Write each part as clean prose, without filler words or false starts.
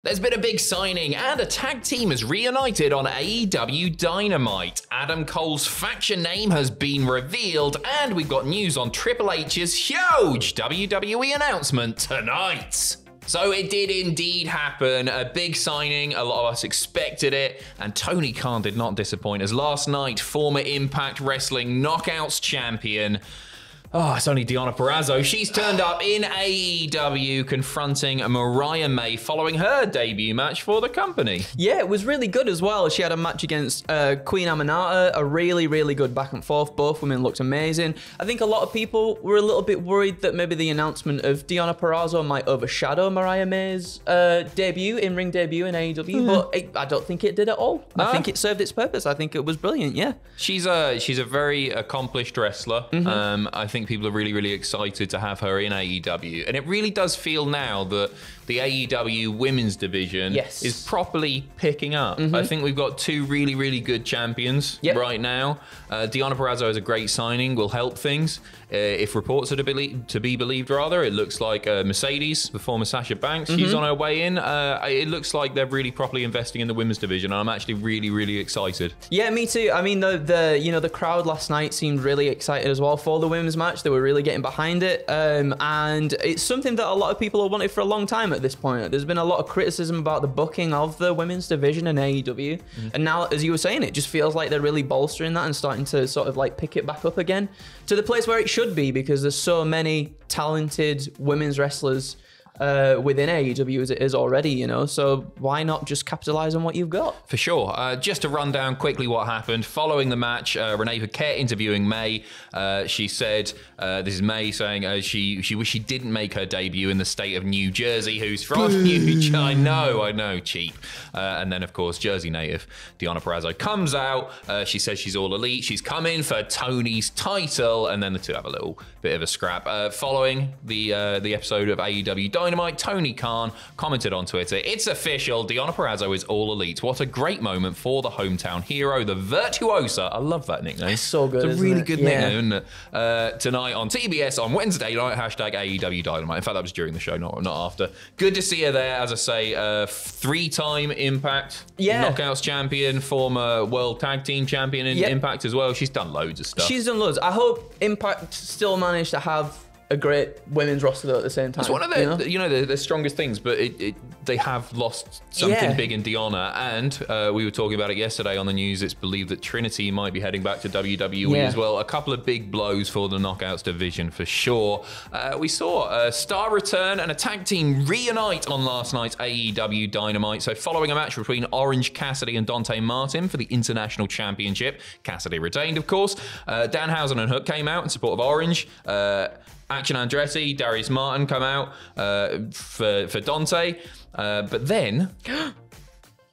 There's been a big signing and a tag team has reunited on AEW Dynamite. Adam Cole's faction name has been revealed and we've got news on Triple H's huge WWE announcement tonight. So it did indeed happen, a big signing, a lot of us expected it, and Tony Khan did not disappoint as last night, former Impact Wrestling Knockouts champion, it's only Deonna Purrazzo. She's turned up in AEW confronting Mariah May following her debut match for the company. Yeah, it was really good as well. She had a match against Queen Aminata, a really, really good back and forth. Both women looked amazing. I think a lot of people were a little bit worried that maybe the announcement of Deonna Purrazzo might overshadow Mariah May's in-ring debut in AEW, but I don't think it did at all. No. I think it served its purpose. I think it was brilliant, yeah. She's a very accomplished wrestler. I think people are really, really excited to have her in AEW. And it really does feel now that the AEW women's division is properly picking up. I think we've got two really, really good champions right now. Deonna Purrazzo is a great signing, will help things. If reports are to be believed, it looks like Mercedes, the former Sasha Banks, she's on her way in. It looks like they're really properly investing in the women's division, and I'm actually really, really excited. Yeah, me too. I mean, the crowd last night seemed really excited as well for the women's match. They were really getting behind it, and it's something that a lot of people have wanted for a long time at this point. There's been a lot of criticism about the booking of the women's division in AEW, and now, as you were saying, it just feels like they're really bolstering that and starting to sort of like pick it back up again to the place where it should be, because there's so many talented women's wrestlers within AEW as it is already, you know, so why not just capitalize on what you've got? For sure. Just to run down quickly what happened following the match, Renee Paquette interviewing May. She said, this is May saying she wished she didn't make her debut in the state of New Jersey, who's from New Jersey. I know, cheap. And then, of course, Jersey native Deonna Purrazzo comes out. She says she's all elite. She's come in for Tony's title, and then the two have a little bit of a scrap. Following the episode of AEW Dynamite, Tony Khan commented on Twitter, "It's official, Deonna Purrazzo is all elite. What a great moment for the hometown hero, the Virtuosa." I love that nickname. It's so good. It's a really good nickname, isn't it? Tonight on TBS on Wednesday night, hashtag AEW Dynamite. In fact, that was during the show, not after. Good to see her there, as I say, three-time Impact Knockouts champion, former World Tag Team champion in Impact as well. She's done loads of stuff. She's done loads. I hope Impact still managed to have a great women's roster though at the same time. It's one of the strongest things, but they have lost something big in Deonna, and we were talking about it yesterday on the news. It's believed that Trinity might be heading back to WWE as well. A couple of big blows for the Knockouts division for sure. We saw a star return and a tag team reunite on last night's AEW Dynamite. So following a match between Orange Cassidy and Dante Martin for the International Championship, Cassidy retained, of course. Danhausen and Hook came out in support of Orange. Action Andretti, Darius Martin come out for Dante. But then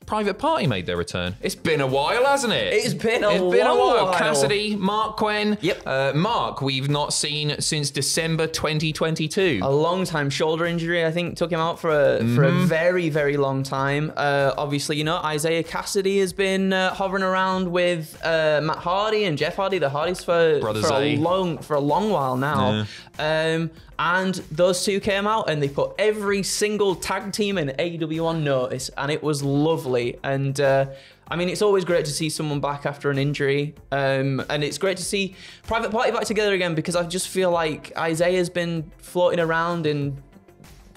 Private Party made their return. It's been a while, hasn't it? It's been a while. Cassidy, Mark Quinn. Yep. Mark, we've not seen since December 2022. A long time. Shoulder injury, I think, took him out for a very, very long time. Obviously, Isaiah Cassidy has been hovering around with Matt Hardy and Jeff Hardy, the Hardys, for a long while now. Yeah. And those two came out and they put every single tag team in AEW on notice, and it was lovely. And I mean, it's always great to see someone back after an injury, and it's great to see Private Party back together again, because I just feel like Isaiah's been floating around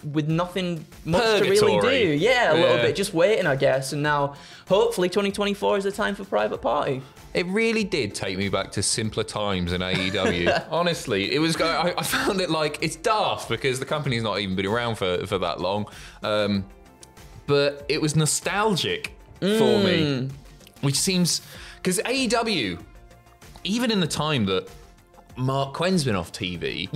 with nothing much to really do. Yeah, a little bit, just waiting, I guess. And now, hopefully, 2024 is the time for Private Party. It really did take me back to simpler times in AEW. Honestly, it was. I found it like, it's daft because the company's not even been around for that long, but it was nostalgic for me, which seems, because AEW, even in the time that Mark Quinn's been off TV,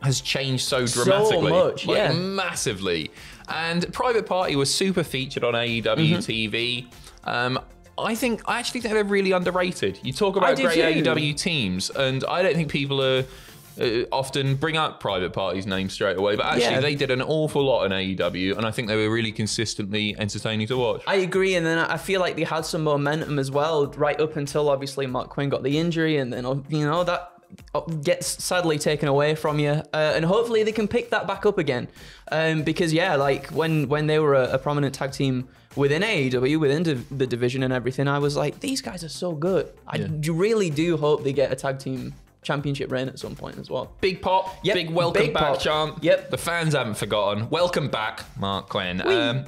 has changed so dramatically, so much, massively. And Private Party was super featured on AEW TV. I actually think they're really underrated. You talk about great AEW teams, and I don't think people often bring up Private Party's name straight away, but actually they did an awful lot in AEW, and I think they were really consistently entertaining to watch. I agree, and then I feel like they had some momentum as well, right up until obviously Mark Quinn got the injury, and then gets sadly taken away from you, and hopefully they can pick that back up again. Because yeah, like when they were a prominent tag team within AEW, within the division and everything, I was like, these guys are so good. I really do hope they get a tag team championship reign at some point as well. Big pop, big welcome back chant. Yep. The fans haven't forgotten. Welcome back, Mark Quinn.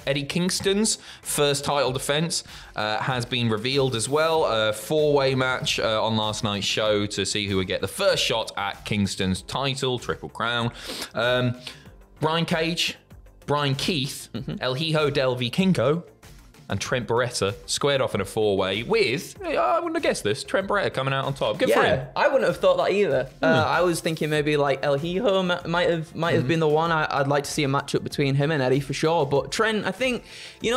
Eddie Kingston's first title defense has been revealed as well. A 4-way match on last night's show to see who would get the first shot at Kingston's title, Triple Crown. Brian Cage, Brian Keith, El Hijo del Vikingo, and Trent Beretta squared off in a 4-way with, I wouldn't have guessed this, Trent Beretta coming out on top. Good for him. I wouldn't have thought that either. I was thinking maybe like El Hijo might have been the one. I'd like to see a matchup between him and Eddie for sure. But Trent, I think,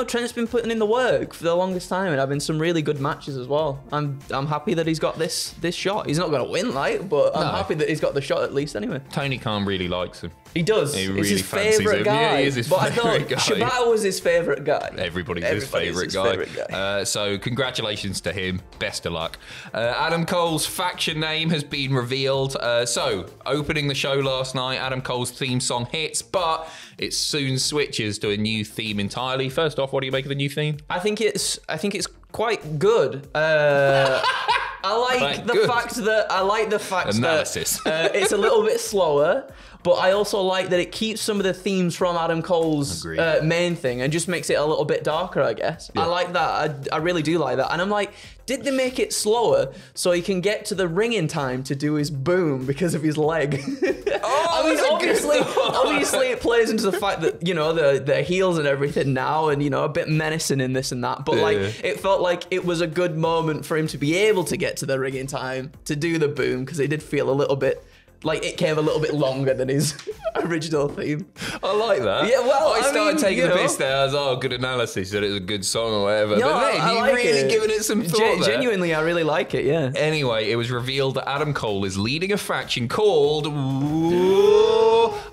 Trent's been putting in the work for the longest time and having some really good matches as well. I'm happy that he's got this shot. He's not going to win, but I'm happy that he's got the shot at least anyway. Tony Khan really likes him. He does. He really his favourite guy. Yeah, he is his favourite guy. But I thought Shibata was his favourite guy. Everybody's his favourite guy. So congratulations to him. Best of luck. Adam Cole's faction name has been revealed. So opening the show last night, Adam Cole's theme song hits, but it soon switches to a new theme entirely. First off, what do you make of the new theme? I think it's quite good. I like the fact that it's a little bit slower, but I also like that it keeps some of the themes from Adam Cole's main thing and just makes it a little bit darker, I guess. Yeah. I like that. I really do like that. And I'm like, did they make it slower so he can get to the ring in time to do his boom because of his leg? I mean, obviously it plays into the fact that, the heels and everything now and, a bit menacing in this and that. But it felt like it was a good moment for him to be able to get to the ring in time to do the boom because it did feel a little bit like it came a little bit longer than his original theme. I like that. Yeah, well, I started taking the piss there. I was, good analysis, that it was a good song or whatever. No, but man, you really giving it some thought there. Genuinely, I really like it, yeah. Anyway, it was revealed that Adam Cole is leading a faction called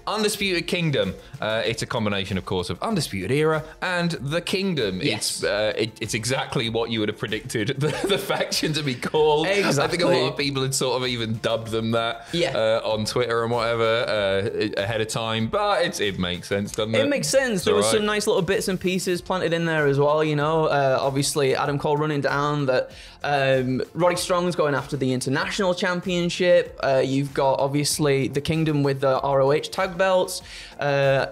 Undisputed Kingdom. It's a combination, of course, of Undisputed Era and The Kingdom. Yes. It's exactly what you would have predicted the faction to be called. Exactly. I think a lot of people had sort of even dubbed them that. Yeah. On Twitter and whatever ahead of time, but it makes sense, doesn't it? It makes sense. There was some nice little bits and pieces planted in there as well, obviously Adam Cole running down that Roddy Strong's going after the International Championship. You've got obviously the Kingdom with the ROH tag belts.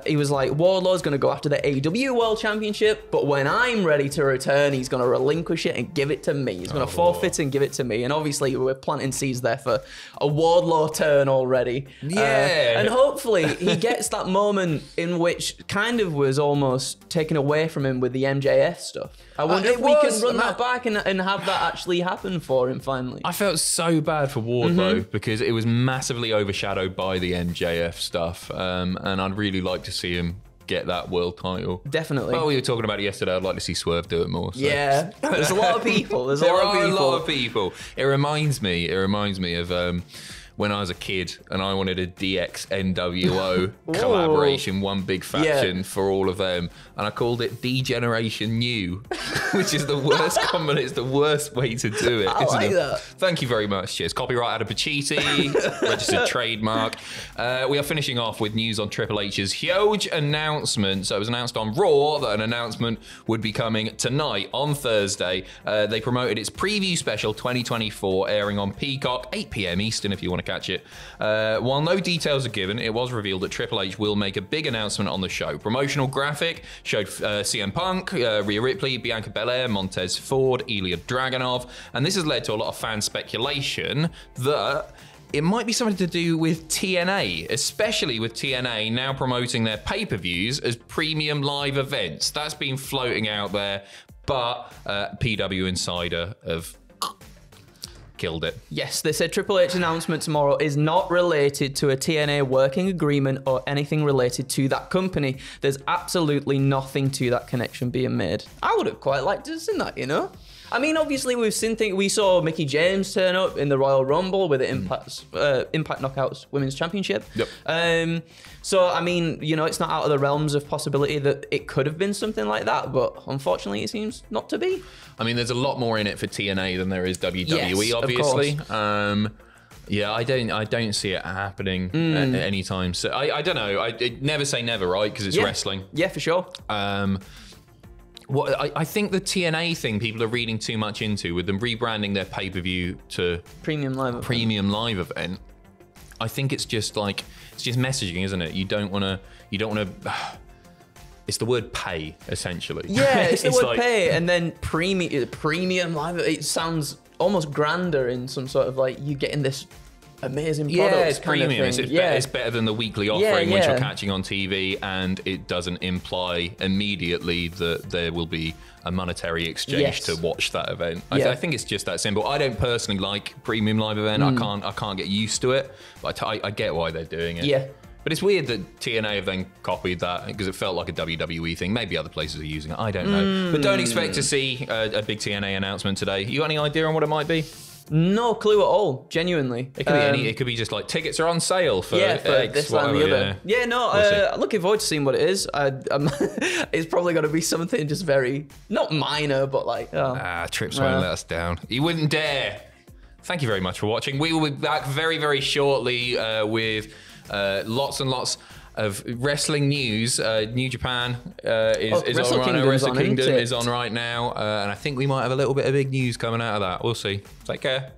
He was like, Wardlow's going to go after the AEW World Championship, but when I'm ready to return, he's going to relinquish it and give it to me. He's going to forfeit and give it to me. And obviously we're planting seeds there for a Wardlow turn already. Yeah. And hopefully he gets that moment in which kind of was almost taken away from him with the MJF stuff. I wonder if we can run that back and have that actually happen for him finally. I felt so bad for Wardlow because it was massively overshadowed by the MJF stuff. And I'd really like to see him get that world title. Definitely. Well, we were talking about it yesterday. I'd like to see Swerve do it more. So. Yeah. There's a lot of people. There are a lot of people. It reminds me of when I was a kid and I wanted a DX NWO collaboration, one big faction for all of them, and I called it D-Generation New, which is the worst combination. It's the worst way to do it. I like that. Thank you very much. Cheers. Copyright Adam Pacitti, registered trademark. We are finishing off with news on Triple H's huge announcement. So it was announced on Raw that an announcement would be coming tonight on Thursday. They promoted its preview special 2024 airing on Peacock, 8 p.m. Eastern if you want to catch it. While no details are given, it was revealed that Triple H will make a big announcement on the show. Promotional graphic showed CM Punk, Rhea Ripley, Bianca Belair, Montez Ford, Ilya Dragunov, and this has led to a lot of fan speculation that it might be something to do with TNA, especially with TNA now promoting their pay-per-views as premium live events. That's been floating out there, but PW Insider have killed it. Yes, they said Triple H announcement tomorrow is not related to a TNA working agreement or anything related to that company. There's absolutely nothing to that connection being made. I would have quite liked to have seen that, I mean, obviously we've seen things. We saw Mickie James turn up in the Royal Rumble with the Impact Knockouts Women's Championship. Yep. So, I mean, it's not out of the realms of possibility that it could have been something like that, but unfortunately it seems not to be. I mean, there's a lot more in it for TNA than there is WWE, yes, obviously. Yeah, I don't see it happening at any time. So I don't know. Never say never, right? Because it's wrestling. Yeah, for sure. What I think the TNA thing people are reading too much into with them rebranding their pay-per-view to Premium Live event. I think it's just messaging, isn't it? You don't want to. It's the word pay, essentially. Yeah, it's the word pay, and then premium live. It sounds almost grander in some sort of like you getting this amazing product. Yeah, it's premium. It's better than the weekly offering, which you're catching on TV, and it doesn't imply immediately that there will be a monetary exchange to watch that event. I think it's just that simple. I don't personally like premium live event. I can't get used to it, but I get why they're doing it. Yeah. But it's weird that TNA have then copied that because it felt like a WWE thing. Maybe other places are using it. I don't know. But don't expect to see a big TNA announcement today. You got any idea on what it might be? No clue at all. Genuinely, it could be it could be just like tickets are on sale for X, this, that, and the other. Yeah, no. Looking forward to seeing what it is. It's probably going to be something just very not minor, but like Trips won't let us down. He wouldn't dare. Thank you very much for watching. We will be back very, very shortly with lots and lots of wrestling news. New Japan is on right now. Wrestle Kingdom is on right now. And I think we might have a little bit of big news coming out of that. We'll see. Take care.